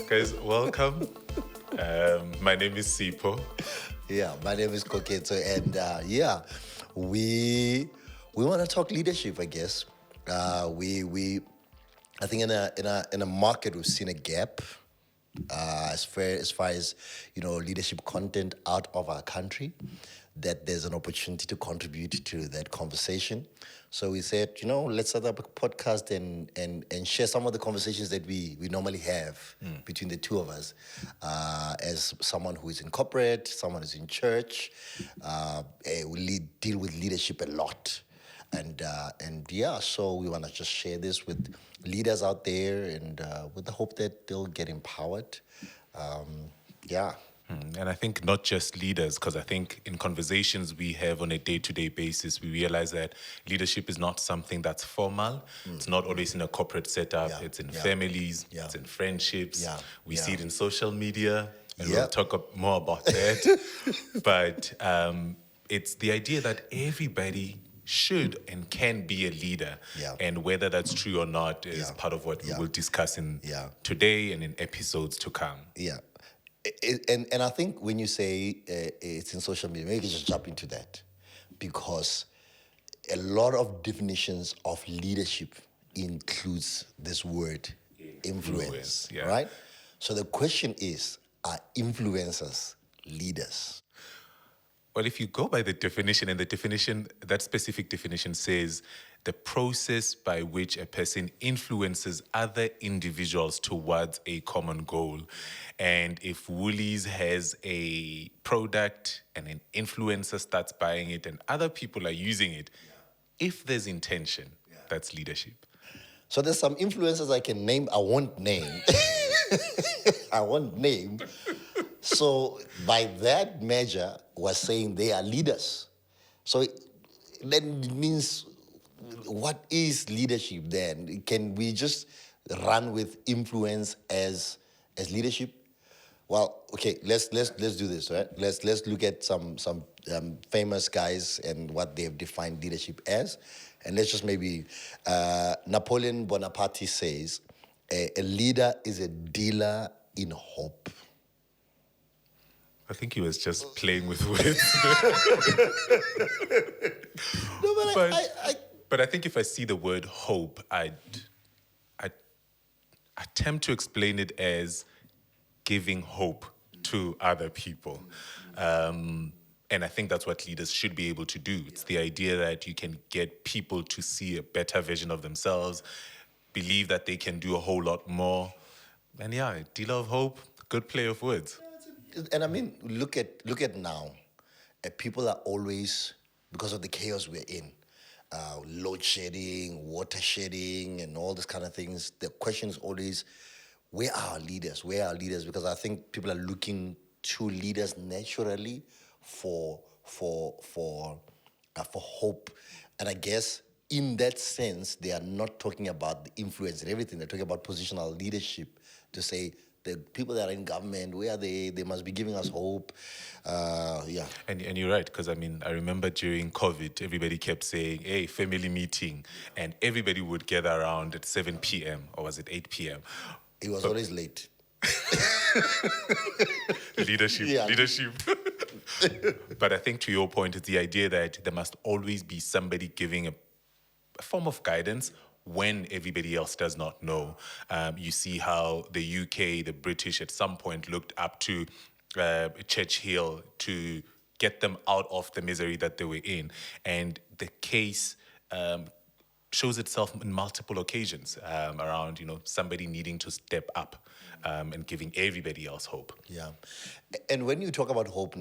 Guys, welcome. My name is Sipo. Yeah, my name is Koketo, and we want to talk leadership. I guess we I think in a market we've seen a gap as far as leadership content out of our country, that there's an opportunity to contribute to that conversation. So we said, let's set up a podcast and share some of the conversations that we normally have between the two of us, as someone who is in corporate, someone who's in church. We deal with leadership a lot. So we want to just share this with leaders out there, and with the hope that they'll get empowered. Yeah. And I think not just leaders, because I think in conversations we have on a day-to-day basis, we realize that leadership is not something that's formal. It's not always in a corporate setup. Yeah, It's in yeah, families. yeah, It's in friendships. yeah, We yeah. see it in social media, and we'll Yep. talk more about that. But it's the idea that everybody should and can be a leader. Yeah. And whether that's true or not is Yeah. part of what we Yeah. will discuss in Yeah. today and in episodes to come. Yeah. And I think when you say it's in social media, maybe you can just jump into that, because a lot of definitions of leadership includes this word influence, Yeah. right? So the question is, are influencers leaders? Well, if you go by the definition, and the definition, that specific definition says the process by which a person influences other individuals towards a common goal. And if Woolies has a product and an influencer starts buying it and other people are using it, if there's intention, that's leadership. So there's some influencers I can name, I won't name. I won't name. So by that measure, we're saying they are leaders. So then it means, what is leadership then? Can we just run with influence as leadership? Well, okay, let's do this, right? Let's look at some famous guys and what they've defined leadership as, and let's just maybe Napoleon Bonaparte says a leader is a dealer in hope. I think he was just playing with words. No, but But, I but I think if I see the word hope, I'd attempt to explain it as giving hope to other people. And I think that's what leaders should be able to do. It's the idea that you can get people to see a better version of themselves, believe that they can do a whole lot more. And yeah, dealer of hope, good play of words. And I mean, look at now. People are always, because of the chaos we're in, load shedding, water shedding, and all these kind of things. The question is always, where are our leaders? Where are our leaders? Because I think people are looking to leaders naturally for hope. And I guess in that sense, they are not talking about the influence and everything. They're talking about positional leadership, to say the people that are in government, where are they? They must be giving us hope. Yeah. And you're right, because I mean, I remember during COVID, everybody kept saying, hey, family meeting, and everybody would gather around at 7 p.m., or was it 8 p.m.? It was always late. Leadership, Yeah. leadership. But I think to your point, it's the idea that there must always be somebody giving a form of guidance when everybody else does not know. You see how the UK, the British at some point looked up to Churchill to get them out of the misery that they were in. And the case shows itself in multiple occasions around, somebody needing to step up and giving everybody else hope. Yeah. And when you talk about hope,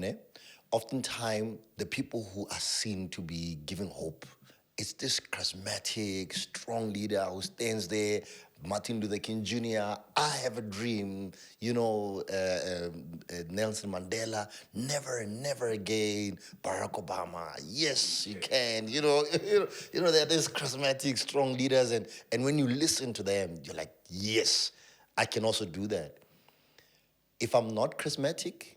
oftentimes the people who are seen to be giving hope, it's this charismatic, strong leader who stands there. Martin Luther King Jr., I have a dream, Nelson Mandela, never, never again. Barack Obama, yes, you can. There are these charismatic, strong leaders, and when you listen to them, you're like, yes, I can also do that. If I'm not charismatic,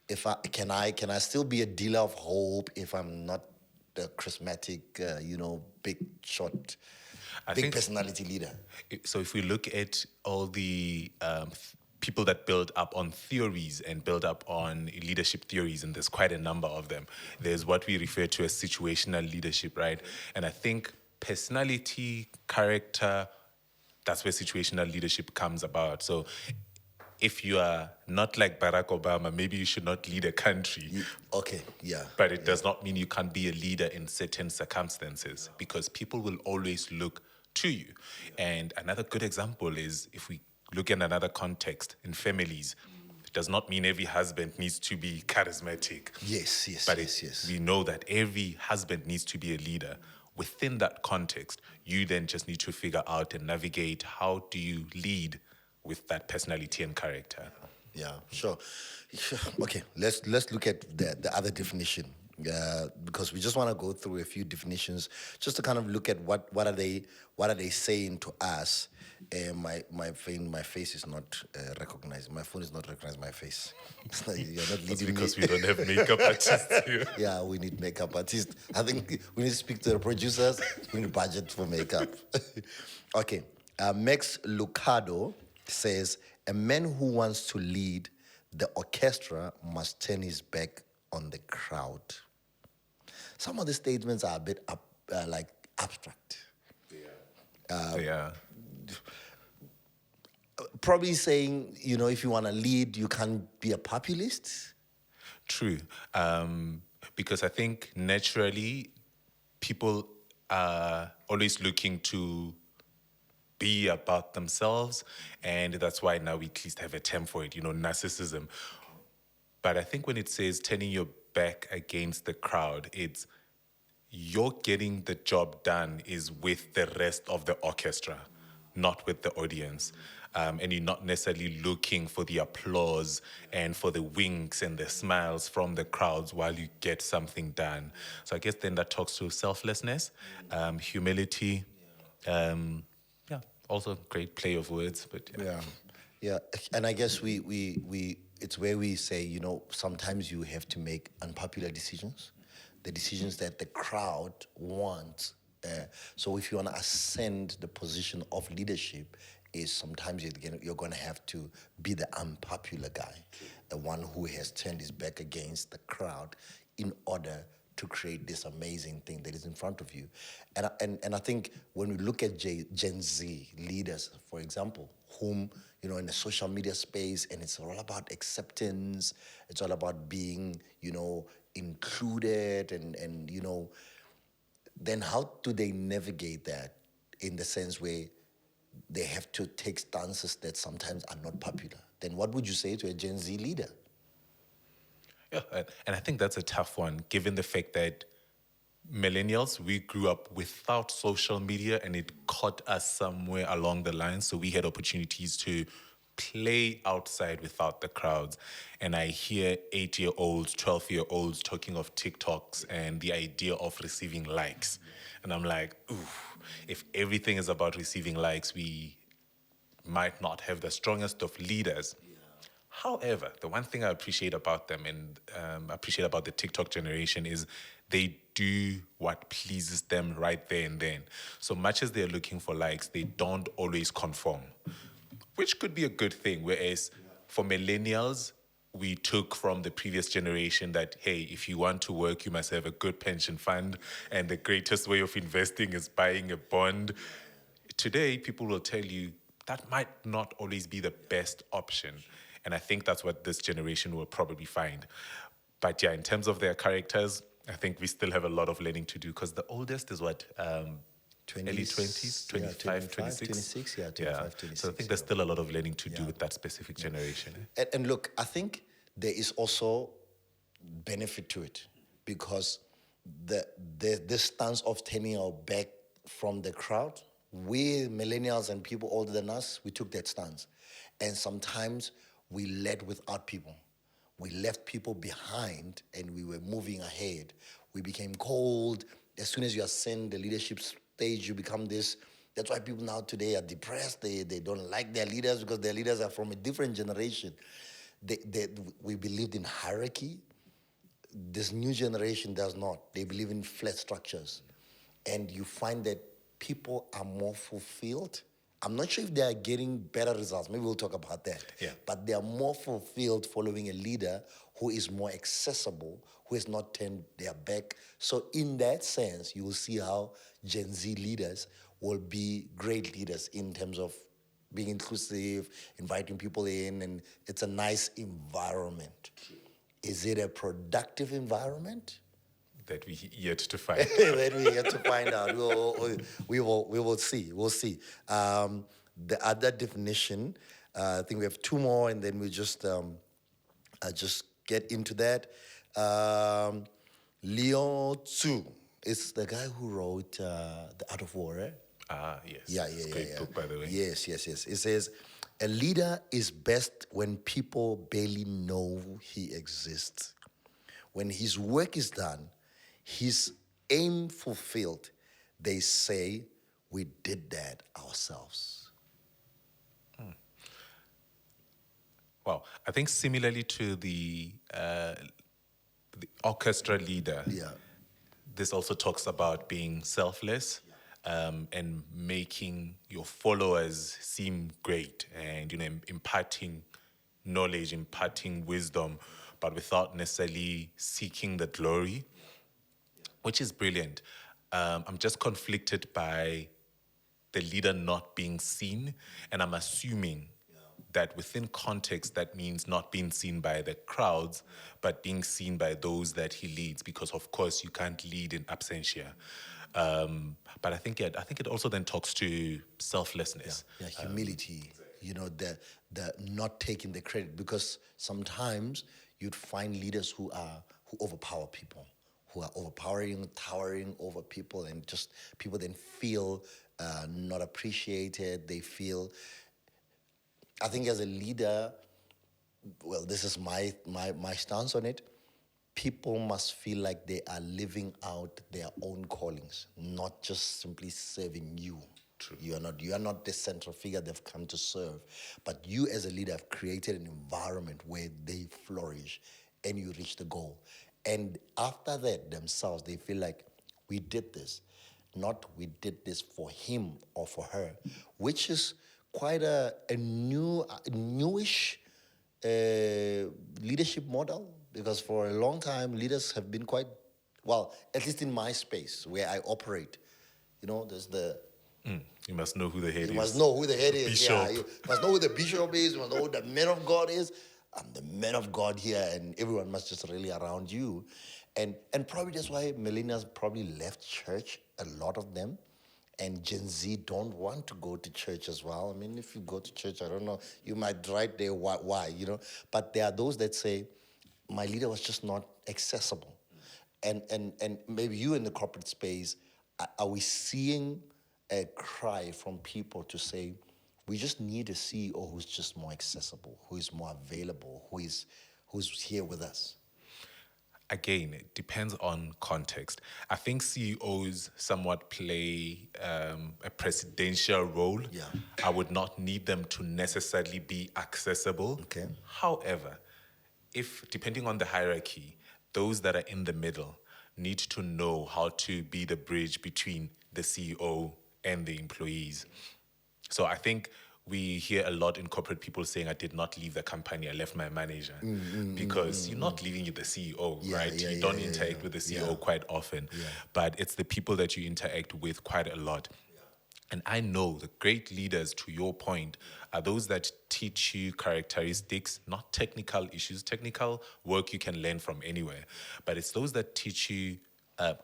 can I still be a dealer of hope if I'm not the charismatic, big shot? I Big think personality leader. so. If we look at all the people that build up on theories and build up on leadership theories, and there's quite a number of them. There's what we refer to as situational leadership, right? And I think personality, character, that's where situational leadership comes about. So if you are not like Barack Obama, maybe you should not lead a country. Okay, yeah. But it does not mean you can't be a leader in certain circumstances because people will always look to you. And another good example is if we look in another context in families, it does not mean every husband needs to be charismatic. Yes, yes, But yes, yes. we know that every husband needs to be a leader. Within that context, you then just need to figure out and navigate how do you lead with that personality and character. Yeah, sure. Okay, let's look at the other definition because we just want to go through a few definitions just to kind of look at what are they saying to us. My face is not recognizing. My phone is not recognizing my face. It's like you're not That's leading because me. we don't have makeup artists here. Yeah, we need makeup artists. I think we need to speak to the producers. We need budget for makeup. Okay. Max Lucado says, a man who wants to lead the orchestra must turn his back on the crowd. Some of the statements are a bit like abstract. Yeah. Probably saying, if you want to lead, you can't be a populist. True. Because I think naturally people are always looking to be about themselves. And that's why now we at least have a term for it, narcissism. But I think when it says turning your back against the crowd, it's you're getting the job done is with the rest of the orchestra, not with the audience. And you're not necessarily looking for the applause and for the winks and the smiles from the crowds while you get something done. So I guess then that talks to selflessness, humility. Yeah, also great play of words, but yeah. Yeah, and I guess we it's where we say, sometimes you have to make unpopular decisions, the decisions that the crowd wants. So if you want to ascend the position of leadership, is sometimes you're going to have to be the unpopular guy, the one who has turned his back against the crowd in order to create this amazing thing that is in front of you. And I think when we look at Gen Z leaders, for example, whom, in the social media space, and it's all about acceptance, it's all about being, included and then how do they navigate that in the sense where they have to take stances that sometimes are not popular? Then what would you say to a Gen Z leader? Yeah, and I think that's a tough one, given the fact that millennials, we grew up without social media and it caught us somewhere along the line. So we had opportunities to play outside without the crowds. And I hear 8-year-olds, 12-year-olds talking of TikToks and the idea of receiving likes. And I'm like, ooh, if everything is about receiving likes, we might not have the strongest of leaders. However, the one thing I appreciate about them and appreciate about the TikTok generation is they do what pleases them right there and then. So much as they're looking for likes, they don't always conform, which could be a good thing. Whereas for millennials, we took from the previous generation that, hey, if you want to work, you must have a good pension fund. And the greatest way of investing is buying a bond. Today, people will tell you that might not always be the best option. And I think that's what this generation will probably find. But yeah, in terms of their characters, I think we still have a lot of learning to do because the oldest is what? Early 20s, 25, 26? 26, yeah, 25, 26. So I think there's still a lot of learning to do with that specific generation. And look, I think there is also benefit to it because this stance of turning our back from the crowd, we millennials and people older than us, we took that stance. And sometimes we led without people. We left people behind and we were moving ahead. We became cold. As soon as you ascend the leadership stage, you become this. That's why people now today are depressed. They don't like their leaders because their leaders are from a different generation. We believed in hierarchy. This new generation does not. They believe in flat structures. And you find that people are more fulfilled. I'm not sure if they are getting better results. Maybe we'll talk about that. Yeah. But they are more fulfilled following a leader who is more accessible, who has not turned their back. So in that sense, you will see how Gen Z leaders will be great leaders in terms of being inclusive, inviting people in, and it's a nice environment. Is it a productive environment? That we yet to find. That we have to find out. We will see. We'll see. The other definition, I think we have two more, and then we just get into that. Leo Tzu is the guy who wrote The Art of War. Eh? Yes. Yeah, It's yeah, a great yeah. book, by the way. Yes. It says, a leader is best when people barely know he exists. When his work is done, his aim fulfilled, they say, we did that ourselves. Well, I think similarly to the orchestra leader, Yeah. this also talks about being selfless and making your followers seem great and imparting knowledge, imparting wisdom, but without necessarily seeking the glory, which is brilliant. I'm just conflicted by the leader not being seen, and I'm assuming that within context that means not being seen by the crowds but being seen by those that he leads, because of course you can't lead in absentia. But I think it also then talks to selflessness. Yeah, humility, the not taking the credit, because sometimes you'd find leaders who overpower people, who are overpowering, towering over people, and just people then feel not appreciated. They feel, I think as a leader, well, this is my stance on it. People must feel like they are living out their own callings, not just simply serving you. True. You are not the central figure they've come to serve, but you as a leader have created an environment where they flourish and you reach the goal. And after that, themselves, they feel like we did this, not we did this for him or for her, which is quite a newish leadership model, because for a long time leaders have been quite, well, at least in my space where I operate, there's the, You must know who the head is. you must know who the head is. Bishop. Yeah, you must know who the bishop is. You must know who the man of God is. I'm the man of God here, and everyone must just rally around you. And probably that's why millennials probably left church, a lot of them. And Gen Z don't want to go to church as well. I mean, if you go to church, I don't know, you might write there why. But there are those that say, my leader was just not accessible. And maybe you in the corporate space, are we seeing a cry from people to say, we just need a CEO who's just more accessible, who is more available, who's here with us? Again, it depends on context. I think CEOs somewhat play a presidential role. Yeah. I would not need them to necessarily be accessible. Okay. However, if depending on the hierarchy, those that are in the middle need to know how to be the bridge between the CEO and the employees. So I think we hear a lot in corporate people saying, I did not leave the company, I left my manager. Because you're not leaving the CEO, right? You don't interact with the CEO quite often, but it's the people that you interact with quite a lot. And I know the great leaders, to your point, are those that teach you characteristics, not technical issues. Technical work you can learn from anywhere, but it's those that teach you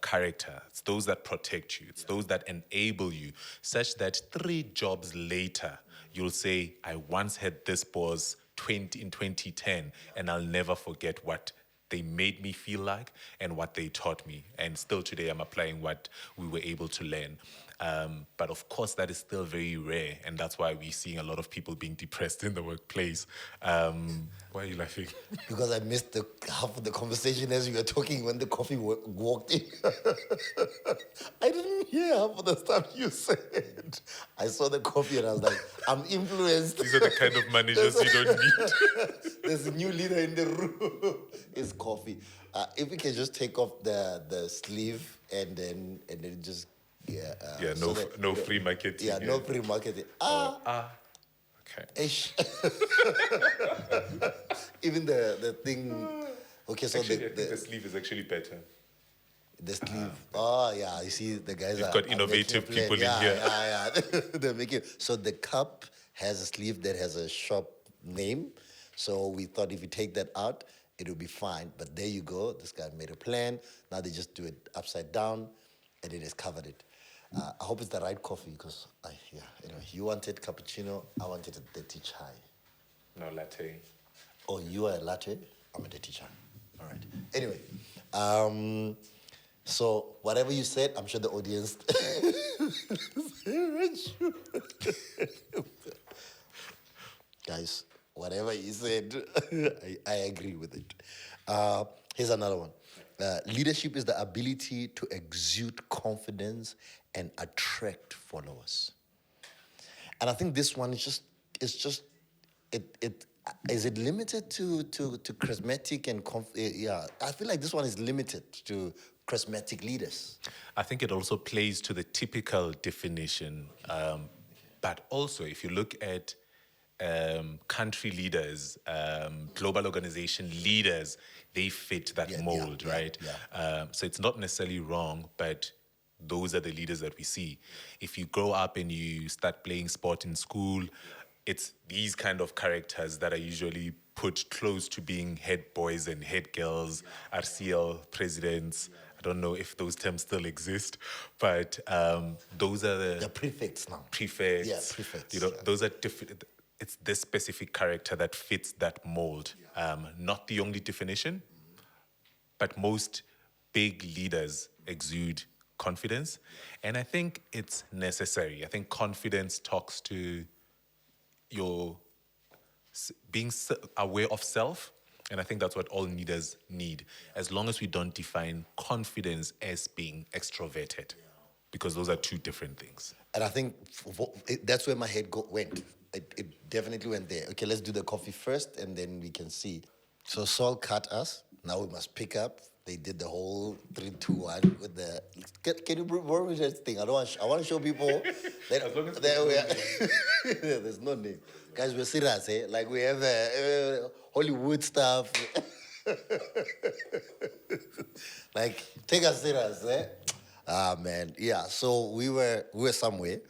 character. It's those that protect you. It's those that enable you, such that 3 jobs later, you'll say, I once had this boss in 2010, and I'll never forget what they made me feel like and what they taught me. And still today, I'm applying what we were able to learn. But of course, that is still very rare. And that's why we're seeing a lot of people being depressed in the workplace. Why are you laughing? Because I missed the half of the conversation as you were talking when the coffee walked in. I didn't hear half of the stuff you said. I saw the coffee and I was like, I'm influenced. These are the kind of managers you don't need. There's a new leader in the room. It's coffee. If we can just take off the sleeve and then just Yeah. Yeah, So that, no free marketing. yeah, no free marketing. Okay. Ish. Even the thing. Okay, so Actually, I think the sleeve is actually better. the sleeve. Oh yeah, you see the guys You've are, got are making a innovative plan. people in Yeah, here. yeah. They're making, so the cup has a sleeve that has a shop name. So we thought if you take that out, it will be fine. But there you go. This guy made a plan. Now they just do it upside down, and it has covered it. I hope it's the right coffee because yeah. Anyway, you wanted cappuccino. I wanted a dirty chai. No latte. Oh, you are a latte. I'm a dirty chai. All right. Anyway, um, so whatever you said, I'm sure the audience. Guys, whatever you said, I agree with it. Here's another one. Leadership is the ability to exude confidence and attract followers. And I think this one is just, it's just, it is it limited to charismatic and yeah. I feel like this one is limited to charismatic leaders. I think it also plays to the typical definition. But also, if you look at country leaders, global organization leaders, they fit that Yeah, mold, yeah, right? yeah. So it's not necessarily wrong, but those are the leaders that we see. If you grow up and you start playing sport in school, it's these kind of characters that are usually put close to being head boys and head girls, RCL presidents. I don't know if those terms still exist, but those are The the prefects now. prefects. Yeah, prefects. You know, Yeah. those are different. It's this specific character that fits that mold. Not the only definition, but most big leaders exude confidence. And I think it's necessary. I think confidence talks to your being aware of self. And I think that's what all leaders need, as long as we don't define confidence as being extroverted, because those are two different things. And I think that's where my head went. It definitely went there. Okay, let's do the coffee first, and then we can see. So Saul cut us. Now we must pick up. They did the whole 3, 2, 1 with the. Can you bring me that thing? I don't. I want to show people that As long as there we there's are. There's no name, guys. We're serious, eh? Like we have Hollywood stuff. Like take us serious, eh? Ah man, yeah. So we were somewhere.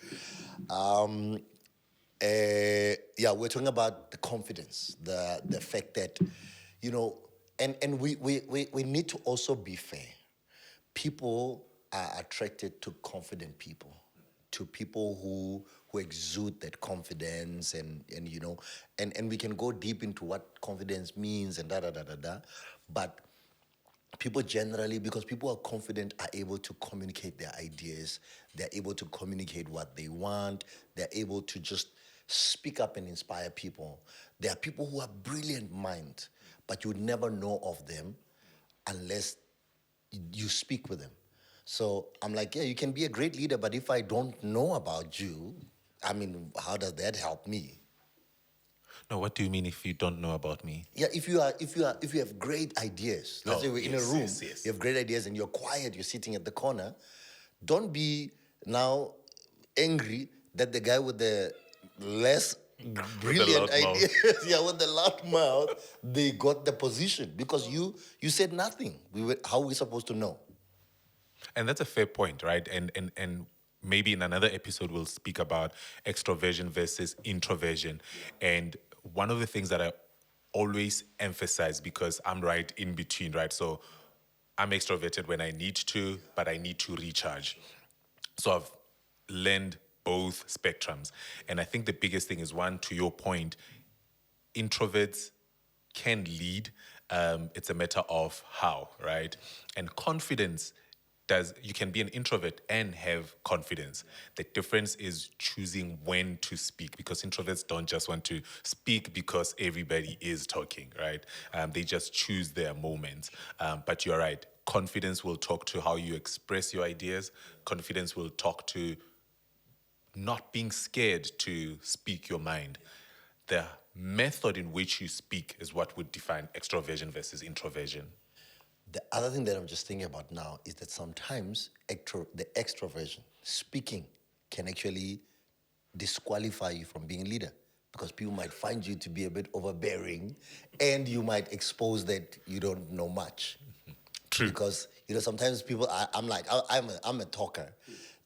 Um, yeah, we're talking about the confidence, the fact that, you know, and we need to also be fair. People are attracted to confident people, to people who exude that confidence, and you know, and we can go deep into what confidence means and da da da da da, but people generally, because people are confident, are able to communicate their ideas. They're able to communicate what they want. They're able to just speak up and inspire people. There are people who have brilliant minds, but you would never know of them unless you speak with them. So I'm like, yeah, you can be a great leader, but if I don't know about you, I mean, how does that help me? No, what do you mean if you don't know about me? Yeah, if you have great ideas, let's say we're in a yes, room, yes. you have great ideas and you're quiet, you're sitting at the corner, don't be now angry that the guy with the less brilliant loud mouth. ideas, yeah, with the loud mouth, they got the position because you said nothing. How are we supposed to know? And that's a fair point, right? And maybe in another episode we'll speak about extroversion versus introversion. And one of the things that I always emphasize, because I'm right in between, right? So I'm extroverted when I need to, but I need to recharge. So I've learned both spectrums. And I think the biggest thing is, one, to your point, introverts can lead. It's a matter of how, right? And confidence you can be an introvert and have confidence. The difference is choosing when to speak, because introverts don't just want to speak because everybody is talking, right? They just choose their moments. But you're right. Confidence will talk to how you express your ideas. Confidence will talk to not being scared to speak your mind. The method in which you speak is what would define extroversion versus introversion. The other thing that I'm just thinking about now is that sometimes the extroversion, speaking, can actually disqualify you from being a leader because people might find you to be a bit overbearing and you might expose that you don't know much. True. Because, sometimes people, I'm like, I'm a talker.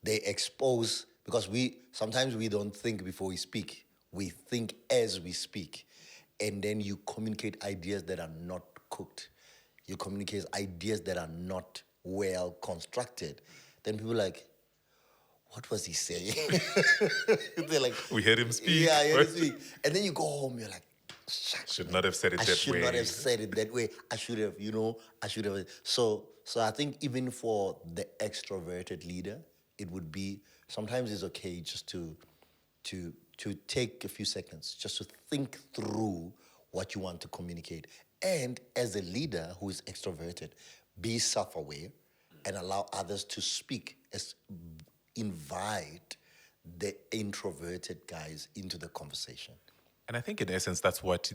They expose, because sometimes we don't think before we speak. We think as we speak. And then you communicate ideas that are not cooked. You communicate ideas that are not well constructed. Then people are like, what was he saying? They're like, We heard him speak. yeah, yeah, this week. And then you go home, you're like, shucks, Should man. not have said it I that should way. not have said it that way. I should have, I should have. So I think even for the extroverted leader, it would be, sometimes it's okay just to take a few seconds, just to think through what you want to communicate. And as a leader who is extroverted, be self-aware and allow others to speak, invite the introverted guys into the conversation. And I think in essence, that's what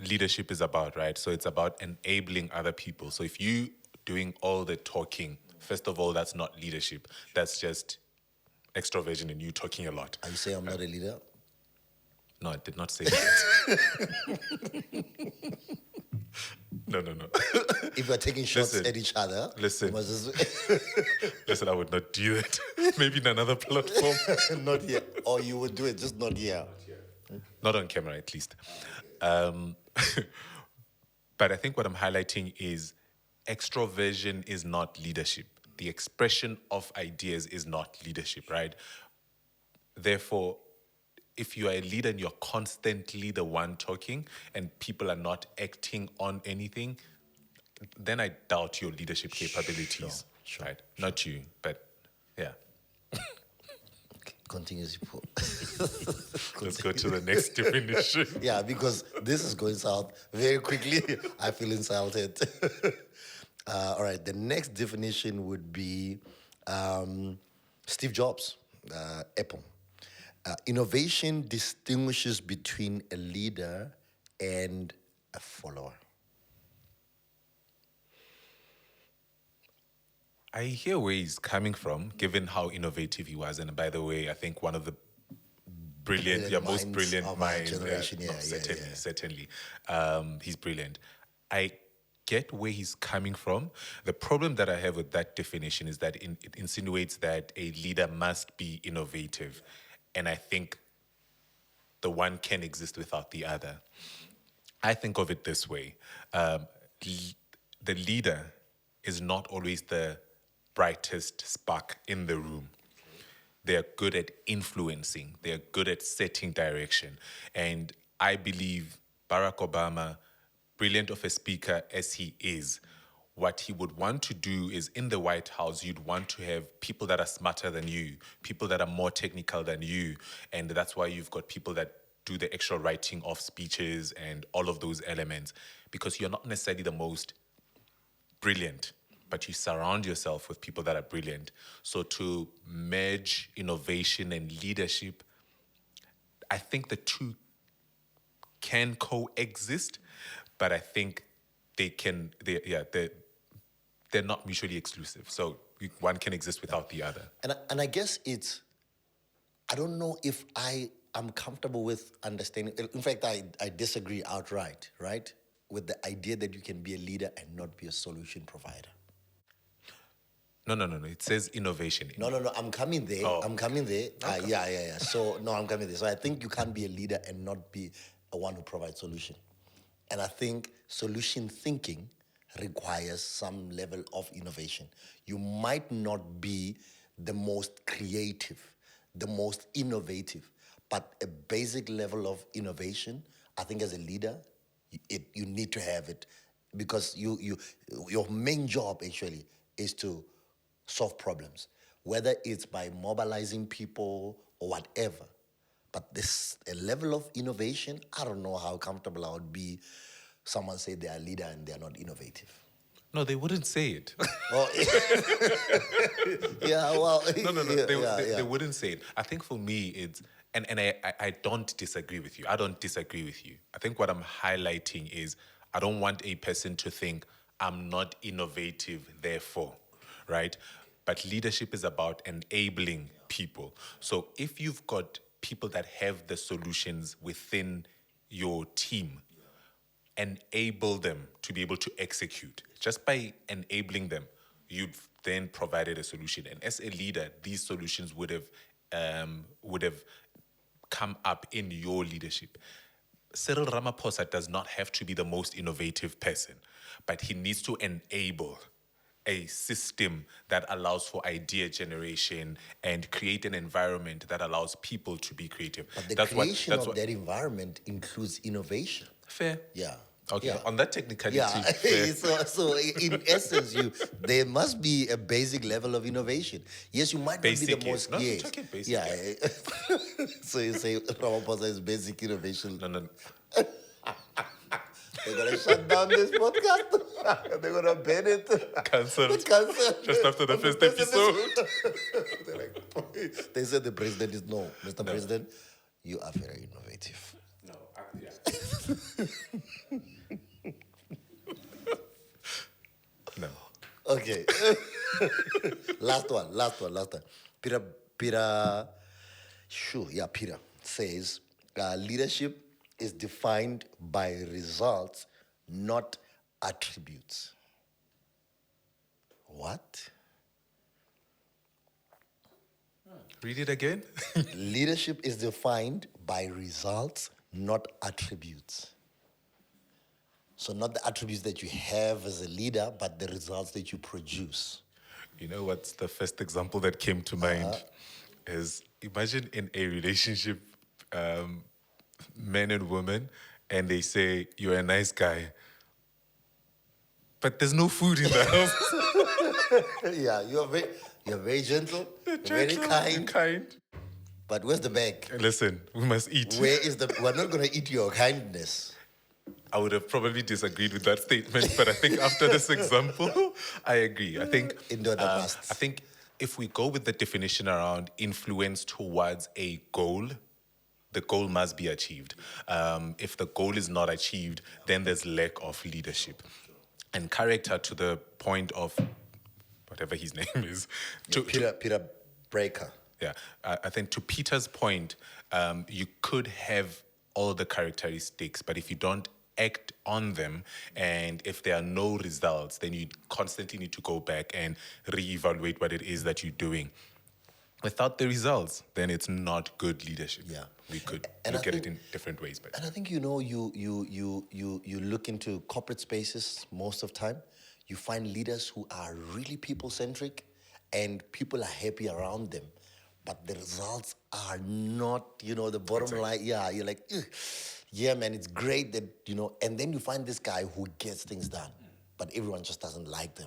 leadership is about, right? So it's about enabling other people. So if you doing all the talking, first of all, that's not leadership. That's just extroversion and you talking a lot. Are you saying I'm not a leader? No, I did not say that. No. If we're taking shots Listen, at each other, listen. we must just Listen, I would not do that. Maybe in another platform. not here. Or you would do it, just not here. Not on camera, at least. But I think what I'm highlighting is extroversion is not leadership. The expression of ideas is not leadership, right? Therefore, if you are a leader and you're constantly the one talking and people are not acting on anything, then I doubt your leadership capabilities. Sure, right? Not you, but yeah. Continues. Let's go to the next definition. Yeah, because this is going south very quickly. I feel insulted. All right, the next definition would be Steve Jobs, Apple. Innovation distinguishes between a leader and a follower. I hear where he's coming from, given how innovative he was. And by the way, I think one of the most Minds brilliant of our minds. generation, No, yeah. certainly. He's brilliant. I get where he's coming from. The problem that I have with that definition is that it insinuates that a leader must be innovative. And I think the one can exist without the other. I think of it this way. The leader is not always the brightest spark in the room. They're good at influencing. They're good at setting direction. And I believe Barack Obama, brilliant of a speaker as he is, what he would want to do is in the White House, you'd want to have people that are smarter than you, people that are more technical than you. And that's why you've got people that do the extra writing of speeches and all of those elements, because you're not necessarily the most brilliant, but you surround yourself with people that are brilliant. So to merge innovation and leadership, I think the two can coexist, but I think they're not mutually exclusive. So one can exist without the other. And I guess I don't know if I am comfortable with understanding. In fact, I disagree outright, right? With the idea that you can be a leader and not be a solution provider. No. It says innovation. No. I'm coming there. Oh, I'm coming there. Yeah. So, no, I'm coming there. So I think you can't be a leader and not be a one who provides solution. And I think solution thinking requires some level of innovation. You might not be the most creative, the most innovative, but a basic level of innovation, I think as a leader, you need to have it, because your main job actually is to solve problems, whether it's by mobilizing people or whatever. But this a level of innovation, I don't know how comfortable I would be. Someone say they are a leader and they're not innovative. No, they wouldn't say it. Oh, yeah, well, No. yeah. They wouldn't say it. I think for me, it's, and I don't disagree with you. I don't disagree with you. I think what I'm highlighting is I don't want a person to think I'm not innovative, therefore, right? But leadership is about enabling people. So if you've got people that have the solutions within your team, enable them to be able to execute. Just by enabling them, you've then provided a solution. And as a leader, these solutions would have come up in your leadership. Cyril Ramaphosa does not have to be the most innovative person, but he needs to enable a system that allows for idea generation and create an environment that allows people to be creative. But the That's creation that's of that environment includes innovation. fair. Yeah. Okay, Yeah. on that technicality, Yeah. fair. so in essence, there must be a basic level of innovation. Yes, you might not be the Basic, yes. most. No, we're Yes. talking basic, Yeah. yeah. So you say Ramaphosa is basic innovation. No, no. They're gonna shut down this podcast. They're gonna ban it. Cancelled. Cancel. Just after the first episode. They're like, they said the president is no, Mr. President, you are very innovative. No, yeah. No. Okay. last one. Peter, Peter says leadership is defined by results, not attributes. What? Read it again. Leadership is defined by results, not attributes. So not the attributes that you have as a leader, but the results that you produce. You know what's the first example that came to mind is imagine in a relationship, men and women, and they say you're a nice guy, but there's no food in the house. Yeah, you're very gentle, very Gentle, kind. kind. But where's the bag? Listen, we must eat. Where is the? We're not gonna eat your kindness. I would have probably disagreed with that statement, but I think after this example, I agree. I think I think if we go with the definition around influence towards a goal, the goal must be achieved. If the goal is not achieved, then there's lack of leadership and character. To the point of whatever his name is, Peter Breaker. Yeah, I think to Peter's point, you could have all the characteristics, but if you don't act on them and if there are no results, then you constantly need to go back and reevaluate what it is that you're doing. Without the results, then it's not good leadership. Yeah, we could look at it in different ways. But and I think you look into corporate spaces most of the time, you find leaders who are really people centric, and people are happy around them, but the results are not, the bottom line. Yeah, you're like, ugh. Yeah, man, it's great that, and then you find this guy who gets things done, but everyone just doesn't like them,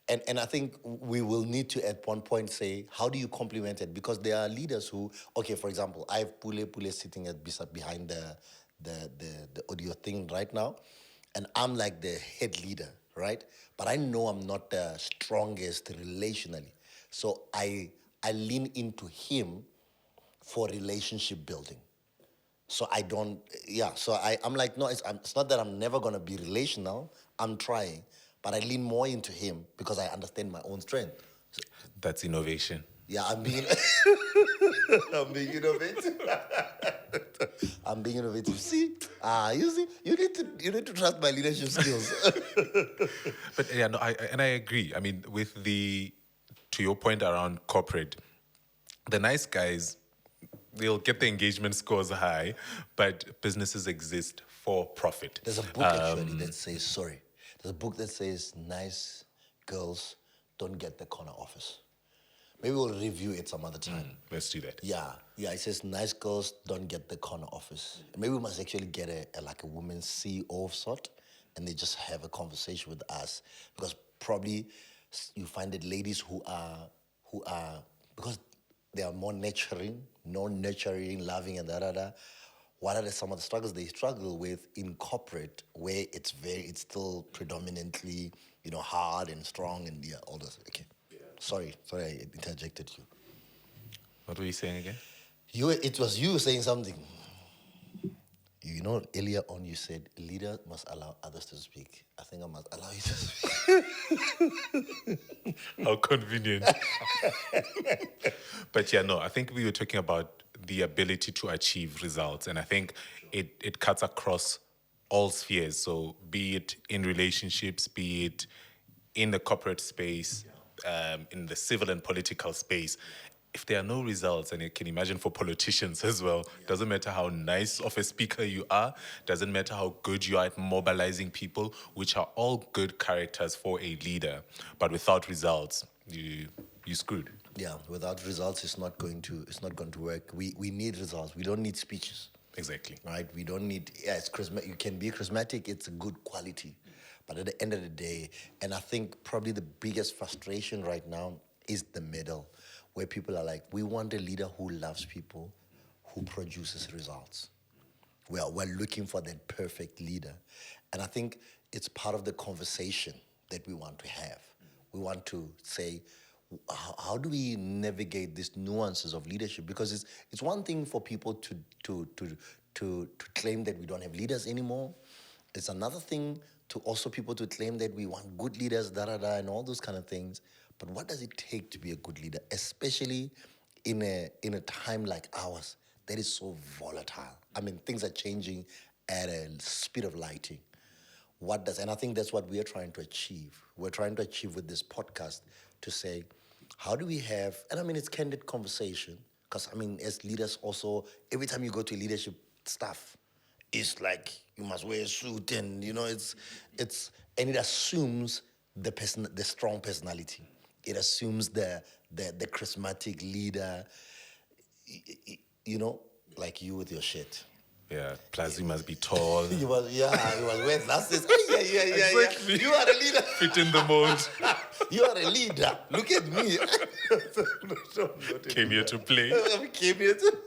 And I think we will need to, at one point, say, how do you complement it? Because there are leaders who, okay, for example, I have Pule sitting behind the audio thing right now, and I'm like the head leader, right? But I know I'm not the strongest relationally. So I lean into him for relationship building. So I don't, so I'm like, no, it's not that I'm never going to be relational. I'm trying. But I lean more into him because I understand my own strength. So, that's innovation. yeah, I'm being innovative. I'm being innovative. See, you need to trust my leadership skills. But yeah, no, I agree. I mean, to your point around corporate, the nice guys, they'll get the engagement scores high, but businesses exist for profit. There's a book actually that says, there's a book that says nice girls don't get the corner office. Maybe we'll review it some other time. Let's do that. Yeah, it says nice girls don't get the corner office. Maybe we must actually get a women's CEO of sort, and they just have a conversation with us, because probably you find that ladies who are because they are more nurturing, loving, and what are some of the struggles they struggle with in corporate, where it's still predominantly, hard and strong and all those. Okay. Yeah. Sorry, I interjected you. What were you saying again? It was you saying something. You know, earlier on you said a leader must allow others to speak. I think I must allow you to speak. How convenient. But yeah, no, I think we were talking about the ability to achieve results. And I think it cuts across all spheres. So be it in relationships, be it in the corporate space, in the civil and political space. If there are no results, and you can imagine for politicians as well, doesn't matter how nice of a speaker you are, doesn't matter how good you are at mobilizing people, which are all good characters for a leader. But without results, you screwed. Yeah, without results, it's not going to work. We need results. We don't need speeches. Exactly. Right? We don't need. Yeah, it's charismatic. You can be charismatic. It's a good quality, but at the end of the day, and I think probably the biggest frustration right now is the middle, where people are like, we want a leader who loves people, who produces results. We're looking for that perfect leader. And I think it's part of the conversation that we want to have. We want to say, how do we navigate these nuances of leadership? Because it's one thing for people to claim that we don't have leaders anymore. It's another thing to also people to claim that we want good leaders, and all those kind of things. But what does it take to be a good leader, especially in a time like ours that is so volatile? I mean, things are changing at a speed of lighting. And I think that's what we are trying to achieve. We're trying to achieve with this podcast to say, how do we have, and I mean, it's candid conversation, because I mean, as leaders also, every time you go to leadership stuff, it's like you must wear a suit, and and it assumes the strong personality. It assumes the charismatic leader, you know, like you with your shit. Yeah, plus you must be tall. He was wearing glasses. Yeah. Exactly. You are a leader. Fit in the mold. You are a leader. Look at me. Came here to play. I came here to.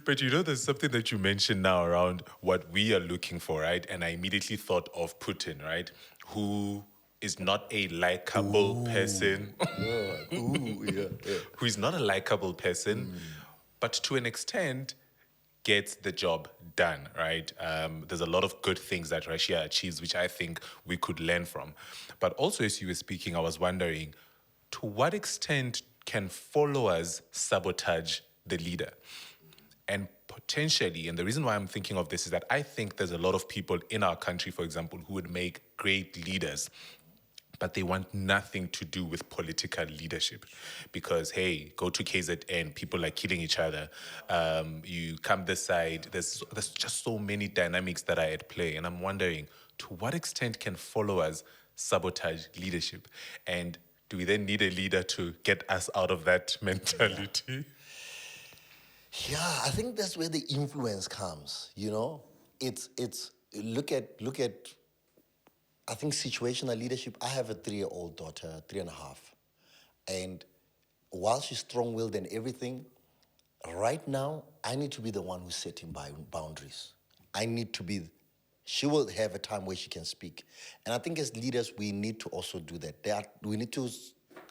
But you know, there's something that you mentioned now around what we are looking for, right? And I immediately thought of Putin, right? Who is not a likable person. Who is not a likable person, but to an extent gets the job done, right? There's a lot of good things that Russia achieves, which I think we could learn from. But also, as you were speaking, I was wondering, to what extent can followers sabotage the leader? And potentially, and the reason why I'm thinking of this is that I think there's a lot of people in our country, for example, who would make great leaders, but they want nothing to do with political leadership. Because, hey, go to KZN, people are killing each other. You come this side, there's just so many dynamics that are at play. And I'm wondering, to what extent can followers sabotage leadership? And do we then need a leader to get us out of that mentality? Yeah, I think that's where the influence comes. You know, it's look at. I think situational leadership. I have a 3-year-old daughter, 3.5, and while she's strong-willed and everything, right now I need to be the one who's setting boundaries. I need to be. She will have a time where she can speak, and I think as leaders we need to also do that. We need to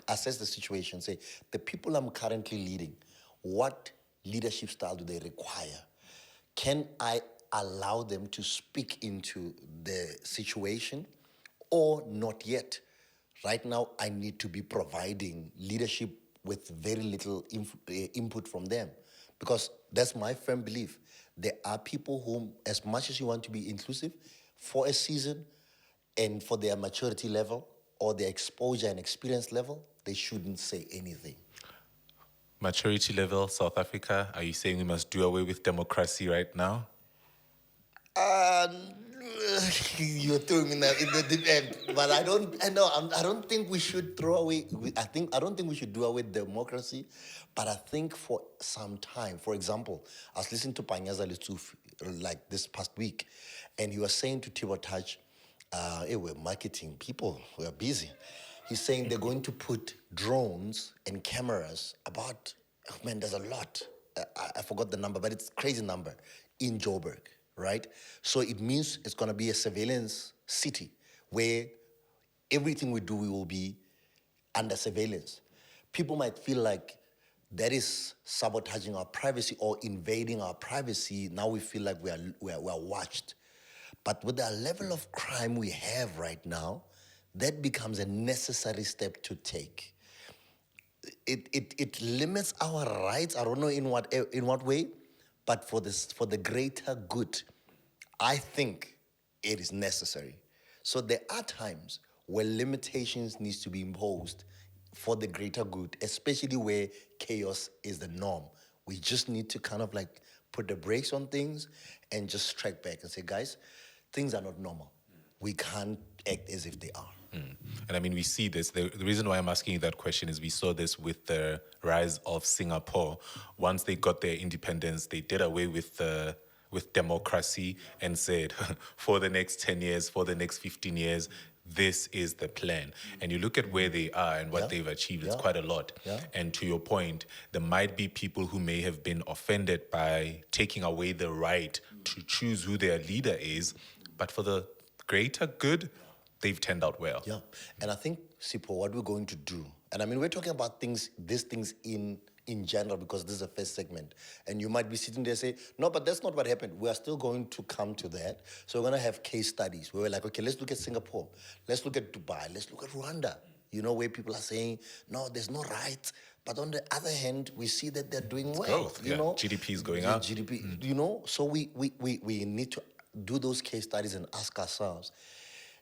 assess the situation. Say the people I'm currently leading, what leadership style do they require? Can I allow them to speak into the situation or not yet? Right now, I need to be providing leadership with very little input from them, because that's my firm belief. There are people whom, as much as you want to be inclusive, for a season and for their maturity level or their exposure and experience level, they shouldn't say anything. Maturity level, South Africa, are you saying we must do away with democracy right now? Uh, you're throwing me in the deep end, but I don't. I know. I don't think we should throw away. I don't think we should do away with democracy, but I think for some time. For example, I was listening to Panyaza Lutuf like this past week, and he was saying to Tibo Touch, "Hey, we're marketing people. We're busy." He's saying they're going to put drones and cameras about. Oh man, there's a lot. I forgot the number, but it's a crazy number in Joburg, right? So it means it's going to be a surveillance city where everything we do, we will be under surveillance. People might feel like that is sabotaging our privacy or invading our privacy. Now we feel like we are watched. But with the level of crime we have right now, that becomes a necessary step to take. It limits our rights. I don't know in what way, but for the greater good, I think it is necessary. So there are times where limitations needs to be imposed for the greater good, especially where chaos is the norm. We just need to kind of like put the brakes on things and just strike back and say, guys, things are not normal. We can't act as if they are. And I mean, we see this. The reason why I'm asking you that question is we saw this with the rise of Singapore. Once they got their independence, they did away with democracy and said, for the next 10 years, for the next 15 years, this is the plan. And you look at where they are and what they've achieved, it's quite a lot. Yeah. And to your point, there might be people who may have been offended by taking away the right to choose who their leader is, but for the greater good, they've turned out well. Yeah, and I think, Sipo, what we're going to do, and I mean, we're talking about these things in general because this is the first segment, and you might be sitting there and say, no, but that's not what happened. We are still going to come to that. So we're going to have case studies where we're like, okay, let's look at Singapore, let's look at Dubai, let's look at Rwanda. You know, where people are saying, no, there's no rights. But on the other hand, we see that they're doing well. Growth, you know, GDP is going up. GDP, you know, so we need to do those case studies and ask ourselves,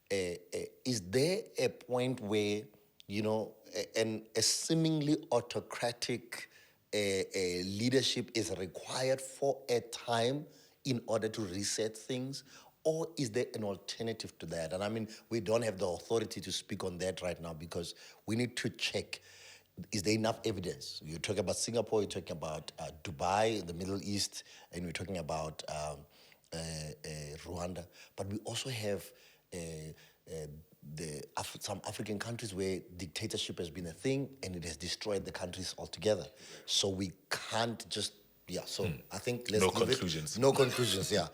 is there a point where, you know, a seemingly autocratic leadership is required for a time in order to reset things? Or is there an alternative to that? And I mean, we don't have the authority to speak on that right now because we need to check, is there enough evidence? You're talking about Singapore, you're talking about Dubai, the Middle East, and we're talking about Rwanda. But we also have some African countries where dictatorship has been a thing and it has destroyed the countries altogether. So we can't just, so I think let's No leave conclusions. No conclusions, yeah.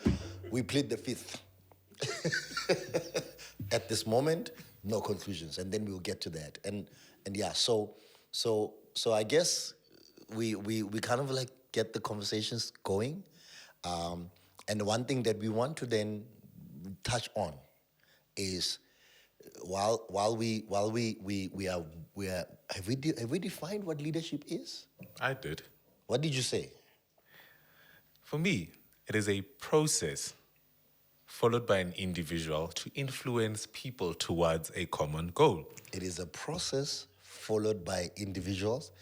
We plead the fifth. At this moment, no conclusions, and then we'll get to that. And yeah, so I guess we kind of like get the conversations going. And one thing that we want to then touch on is while we are have we defined what leadership is? I did. What did you say? For me, it is a process followed by an individual to influence people towards a common goal. It is a process followed by individuals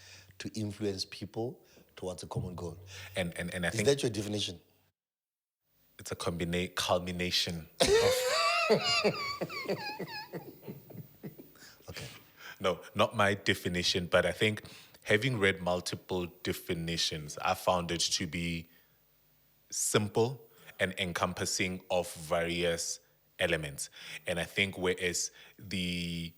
to influence people towards a common goal. And I Is think that your definition? it's a culmination of Okay. No, not my definition, but I think having read multiple definitions, I found it to be simple and encompassing of various elements. And I think whereas the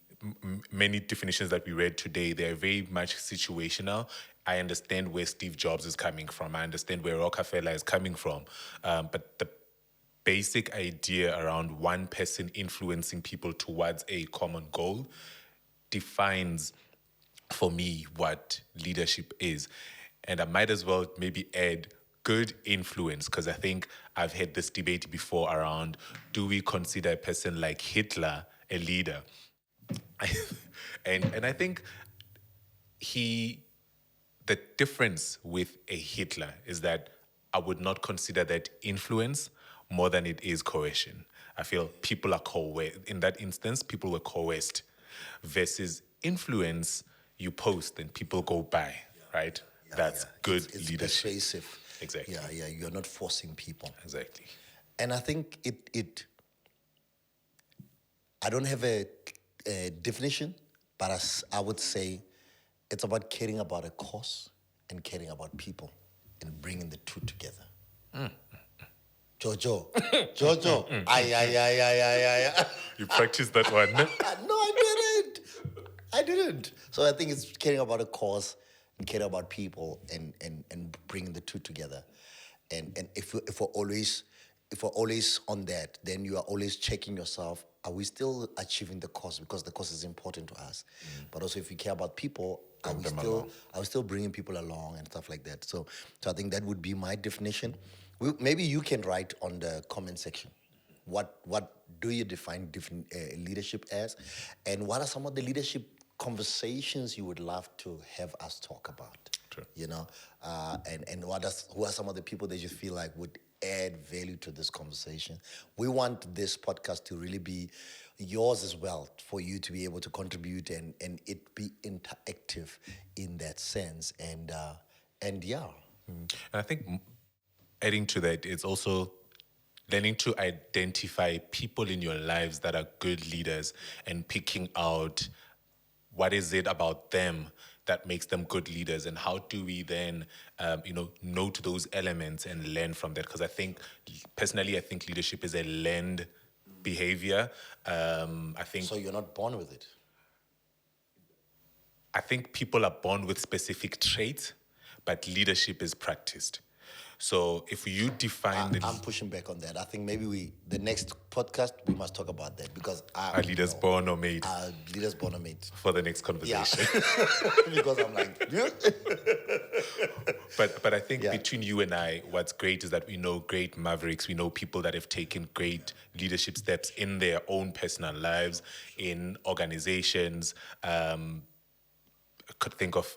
many definitions that we read today, they're very much situational. I understand where Steve Jobs is coming from. I understand where Rockefeller is coming from. But the basic idea around one person influencing people towards a common goal defines for me what leadership is. And I might as well maybe add good influence, because I think I've had this debate before around, do we consider a person like Hitler a leader? and I think the difference with a Hitler is that I would not consider that influence more than it is coercion. I feel people are coerced. In that instance, people were coerced versus influence, you post and people go by, right? That's good It's leadership. persuasive. Exactly. Yeah, you're not forcing people. Exactly. And I think I don't have a definition, but I would say it's about caring about a cause and caring about people and bringing the two together. Jojo. Ay. You practice that one. No, I didn't. So I think it's caring about a cause and caring about people and bringing the two together. And if we're always on that, then you are always checking yourself. Are we still achieving the cause? Because the cause is important to us. But also, if you care about people, Are Bring we them still along. are we still bringing people along and stuff like that? So I think that would be my definition. Maybe you can write on the comment section. What do you define leadership as, and what are some of the leadership conversations you would love to have us talk about? Sure. You know, and who are some of the people that you feel like would add value to this conversation? We want this podcast to really be yours as well, for you to be able to contribute and it be interactive in that sense. And yeah. And I think adding to that, it's also learning to identify people in your lives that are good leaders and picking out what is it about them that makes them good leaders, and how do we then note those elements and learn from that. Because I think personally, I think leadership is a learned behavior. I think So you're not born with it. people are born with specific traits, but leadership is practiced. So if you define I'm pushing back on that. I think maybe the next podcast we must talk about that, because are leaders born or made leaders born or made. for the next conversation. Because I'm like, yeah. But I think Yeah. between you and I, what's great is that we know great mavericks. We know people that have taken great leadership steps in their own personal lives, in organizations. I could think of,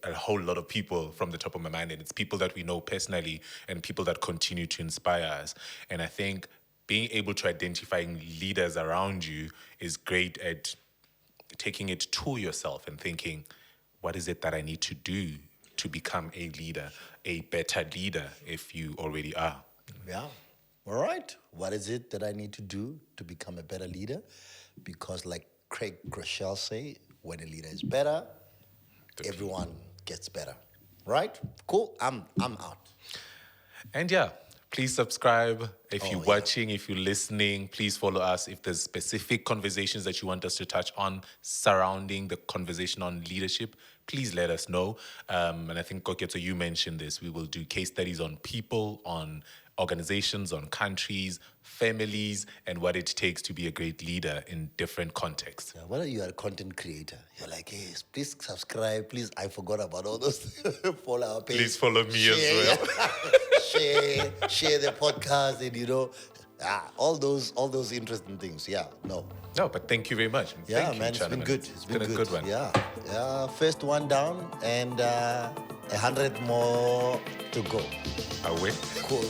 a whole lot of people from the top of my mind, and it's people that we know personally and people that continue to inspire us. And I think being able to identify leaders around you is great at taking it to yourself and thinking, what is it that I need to do to become a leader, a better leader, if you already are? Yeah. All right. What is it that I need to do to become a better leader? Because like Craig Groeschel say, when a leader is better, everyone gets better. Right? Cool. I'm out. And yeah, please subscribe. If Oh, you're yeah. watching, if you're listening, please follow us. If there's specific conversations that you want us to touch on surrounding the conversation on leadership, please let us know. And I think, Koketso, you mentioned this. We will do case studies on people, on organizations, on countries, families, and what it takes to be a great leader in different contexts. Yeah, whether you are a content creator, you're like, hey, please subscribe. Please, I forgot about all those. Follow our page. Please follow me as Share, well. share the podcast, and all those interesting things. Yeah, no. No, but thank you very much. Yeah, Thank you, man, it's been gentlemen. good. It's been a good one. Yeah, first one down and 100 more to go. Away. Cool.